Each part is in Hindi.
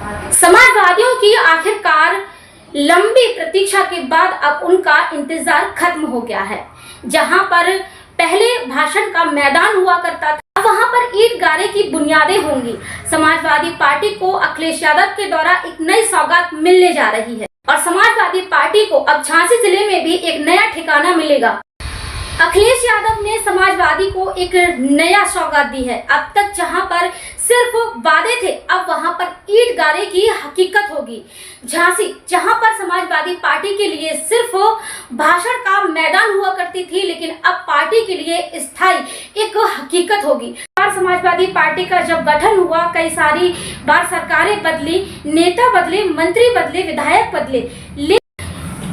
समाजवादियों की आखिरकार लंबी प्रतीक्षा के बाद अब उनका इंतजार खत्म हो गया है। जहां पर पहले भाषण का मैदान हुआ करता था, वहां पर ईंट गारे की बुनियादें होंगी। समाजवादी पार्टी को अखिलेश यादव के द्वारा एक नई सौगात मिलने जा रही है और समाजवादी पार्टी को अब झांसी जिले में भी एक नया ठिकाना मिलेगा। अखिलेश यादव ने समाजवादी को एक नया सौगात दी है। अब तक जहां पर सिर्फ वादे थे, अब वहां पर ईंट गारे की हकीकत होगी। झांसी जहां पर समाजवादी पार्टी के लिए सिर्फ भाषण का मैदान हुआ करती थी, लेकिन अब पार्टी के लिए स्थायी एक हकीकत होगी। समाजवादी पार्टी का जब गठन हुआ, कई सारी बार सरकारें बदली, नेता बदले, मंत्री बदले, विधायक बदले,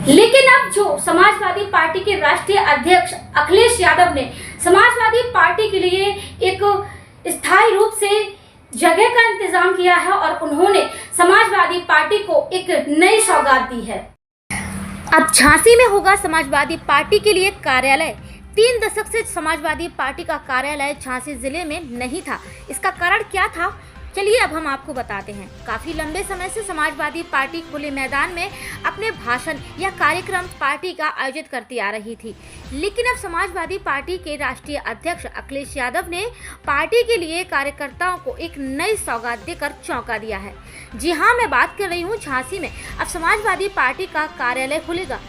लेकिन अब जो समाजवादी पार्टी के राष्ट्रीय अध्यक्ष अखिलेश यादव ने समाजवादी पार्टी के लिए एक स्थायी रूप से जगह का इंतजाम किया है और उन्होंने समाजवादी पार्टी को एक नई सौगात दी है। अब झांसी में होगा समाजवादी पार्टी के लिए कार्यालय। 3 दशक से समाजवादी पार्टी का कार्यालय झांसी जिले में नहीं था। इसका कारण क्या था, चलिए अब हम आपको बताते हैं। काफी लंबे समय से समाजवादी पार्टी खुले मैदान में अपने भाषण या कार्यक्रम पार्टी का आयोजित करती आ रही थी, लेकिन अब समाजवादी पार्टी के राष्ट्रीय अध्यक्ष अखिलेश यादव ने पार्टी के लिए कार्यकर्ताओं को एक नई सौगात देकर चौंका दिया है। जी हाँ, मैं बात कर रही हूँ झांसी में अब समाजवादी पार्टी का कार्यालय खुलेगा।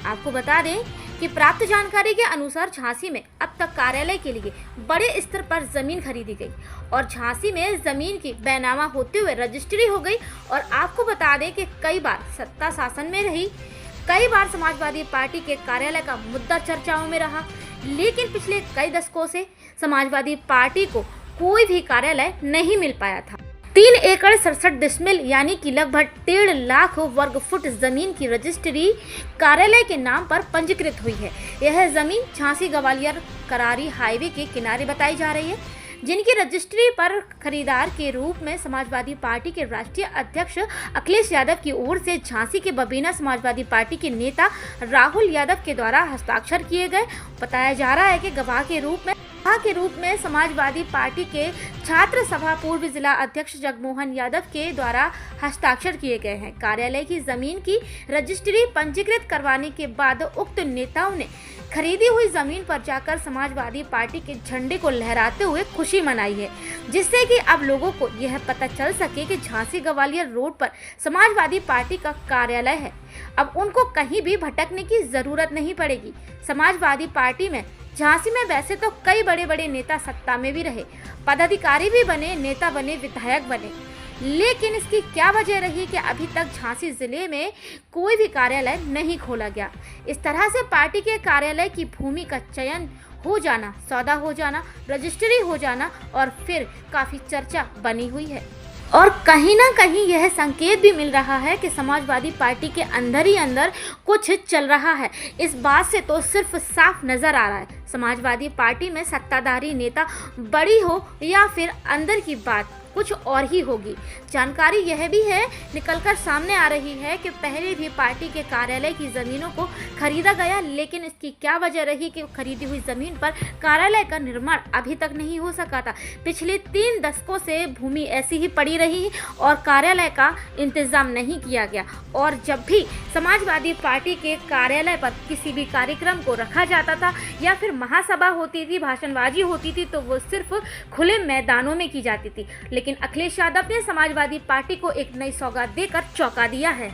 आपको बता दें कि प्राप्त जानकारी के अनुसार झांसी में अब तक कार्यालय के लिए बड़े स्तर पर जमीन खरीदी गई और झांसी में जमीन की बैनामा होते हुए रजिस्ट्री हो गई। और आपको बता दें कि कई बार सत्ता शासन में रही, कई बार समाजवादी पार्टी के कार्यालय का मुद्दा चर्चाओं में रहा, लेकिन पिछले कई दशकों से समाजवादी पार्टी को कोई भी कार्यालय नहीं मिल पाया था। 3 एकड़ 67 डिसमिल यानी कि लगभग 1.5 लाख वर्ग फुट जमीन की रजिस्ट्री कार्यालय के नाम पर पंजीकृत हुई है। यह जमीन झांसी ग्वालियर करारी हाईवे के किनारे बताई जा रही है, जिनकी रजिस्ट्री पर खरीदार के रूप में समाजवादी पार्टी के राष्ट्रीय अध्यक्ष अखिलेश यादव की ओर से झांसी के बबीना समाजवादी पार्टी के नेता राहुल यादव के द्वारा हस्ताक्षर किए गए। बताया जा रहा है कि गवाह के रूप में समाजवादी पार्टी के छात्र सभा पूर्व जिला अध्यक्ष जगमोहन यादव के द्वारा हस्ताक्षर किए गए हैं। कार्यालय की जमीन की रजिस्ट्री पंजीकृत करवाने के बाद उक्त नेताओं ने खरीदी हुई जमीन पर जाकर समाजवादी पार्टी के झंडे को लहराते हुए खुशी मनाई है, जिससे कि अब लोगों को यह पता चल सके कि झांसी ग्वालियर रोड पर समाजवादी पार्टी का कार्यालय है। अब उनको कहीं भी भटकने की जरूरत नहीं पड़ेगी। समाजवादी पार्टी में झांसी में वैसे तो कई बड़े बड़े नेता सत्ता में भी रहे, पदाधिकारी भी बने, नेता बने, विधायक बने, लेकिन इसकी क्या वजह रही कि अभी तक झांसी जिले में कोई भी कार्यालय नहीं खोला गया। इस तरह से पार्टी के कार्यालय की भूमि का चयन हो जाना, सौदा हो जाना, रजिस्ट्री हो जाना और फिर काफ़ी चर्चा बनी हुई है। और कहीं ना कहीं यह संकेत भी मिल रहा है कि समाजवादी पार्टी के अंदर ही अंदर कुछ चल रहा है। इस बात से तो सिर्फ साफ नज़र आ रहा है समाजवादी पार्टी में सत्ताधारी नेता बड़ी हो या फिर अंदर की बात कुछ और ही होगी। जानकारी यह भी है निकलकर सामने आ रही है कि पहले भी पार्टी के कार्यालय की ज़मीनों को खरीदा गया, लेकिन इसकी क्या वजह रही कि खरीदी हुई ज़मीन पर कार्यालय का निर्माण अभी तक नहीं हो सका था। पिछले 3 दशकों से भूमि ऐसी ही पड़ी रही और कार्यालय का इंतज़ाम नहीं किया गया। और जब भी समाजवादी पार्टी के कार्यालय पर किसी भी कार्यक्रम को रखा जाता था या फिर महासभा होती थी, भाषणबाजी होती थी, तो वो सिर्फ खुले मैदानों में की जाती थी। लेकिन अखिलेश यादव ने समाजवादी पार्टी को एक नई सौगात देकर चौंका दिया है।